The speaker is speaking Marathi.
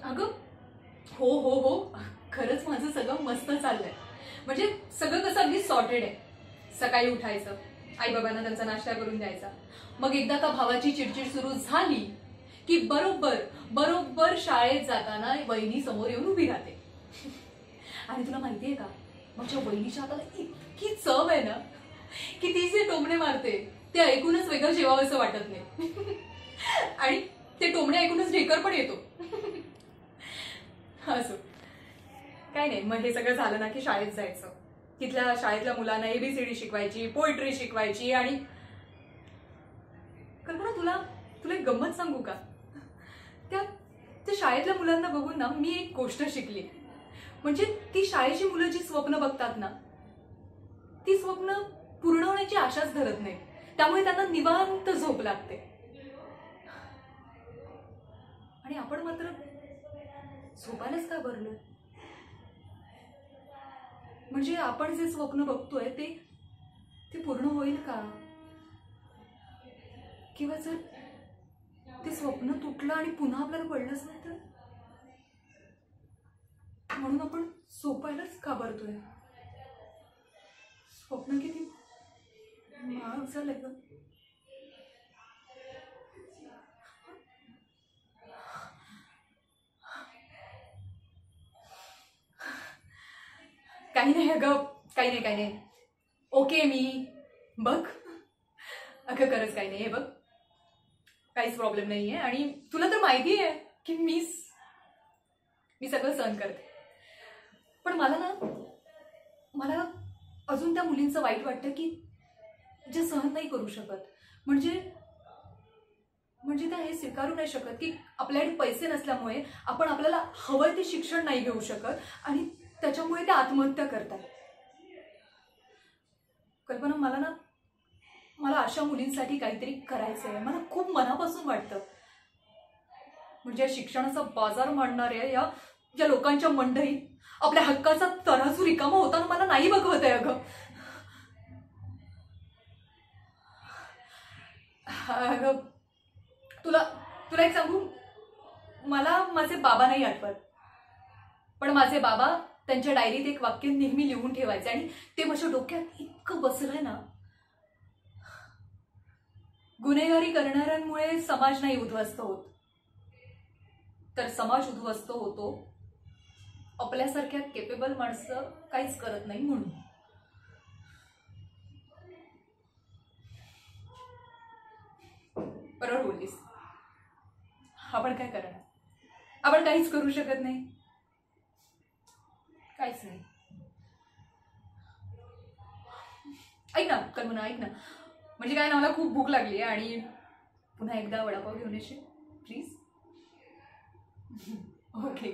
अगं हो हो हो, खरंच माझं सगळं मस्त चाललंय. म्हणजे सगळं कसं अगदी सॉर्टेड आहे. सकाळी उठायचं, आई बाबांना त्यांचा नाश्ता करून द्यायचा, मग एकदा का भावाची चिडचिड सुरू झाली की बरोबर बरोबर शाळेत जाताना वहिनी समोर येऊन उभी राहते. आणि तुला माहितीये का, माझ्या वहिनीच्या हाताला इतकी चव आहे ना की ती जे टोमणे मारते ते ऐकूनच वेगळं जेवावंसं वाटत नाही. आणि ते टोमणे ऐकूनच ढेकर पण येतो. असो, काय नाही. मग हे सगळं झालं ना की शाळेत जायचं. तिथल्या शाळेतल्या मुलांना एबीसीडी शिकवायची, पोएट्री शिकवायची. आणि कल्पना, तुला तुला एक गंमत सांगू का? त्या त्या शाळेतल्या मुलांना बघून ना मी एक गोष्ट शिकली. म्हणजे ती शाळेची मुलं जी स्वप्न बघतात ना, ती स्वप्न पूर्ण होण्याची आशाच धरत नाही. त्यामुळे त्यांना निवांत झोप लागते. आणि आपण मात्र झोपायलाच का बरलोय? म्हणजे आपण जे स्वप्न बघतोय ते पूर्ण होईल का? किंवा जर ते स्वप्न तुटलं आणि पुन्हा आपल्याला पडलंच नाही तर? म्हणून आपण झोपायलाच का बरतोय? स्वप्न किती महाग झालंय ग. काही नाही अगं, काही नाही काही नाही. ओके मी बघ. अगं खरंच काही नाही. हे बघ, काहीच प्रॉब्लेम नाहीये. आणि तुला तर माहिती आहे की मी सगळं सहन करते. पण मला अजून त्या मुलींचं वाईट वाटतं की जे सहन नाही करू शकत. म्हणजे त्या हे स्वीकारू नाही शकत की आपल्याकडे पैसे नसल्यामुळे आपण आपल्याला हवं ते शिक्षण नाही घेऊ शकत आणि त्याच्यामुळे ते आत्महत्या करतात. कल्पना, मला अशा मुलींसाठी काहीतरी करायचंय. मला खूप मनापासून वाटतं. म्हणजे शिक्षणाचा बाजार मांडणाऱ्या या लोकांच्या मंडळीत आपल्या हक्काचा तराजू रिकामा होताना मला नाही बघवत आहे अगं. अगं तुला एक सांगू, मला माझे बाबा नाही आठवत, पण माझे बाबा त्यांच्या डायरीत एक वाक्य नेहमी लिहून ठेवायचे आणि ते माझ्या डोक्यात इतकं बसलंय ना. गुन्हेगारी करणाऱ्यांमुळे समाज नाही उद्ध्वस्त होत, तर समाज उद्ध्वस्त होतो आपल्यासारख्या केपेबल माणसं काहीच करत नाही म्हणून. बरोबर बोललीस. आपण काय करणार? आपण काहीच करू शकत नाही. काहीच नाही. ऐक ना कल्पना, ऐक ना. म्हणजे काय ना, मला खूप भूक लागली आहे आणि पुन्हा एकदा वडापाव घेऊन येशील प्लीज? ओके.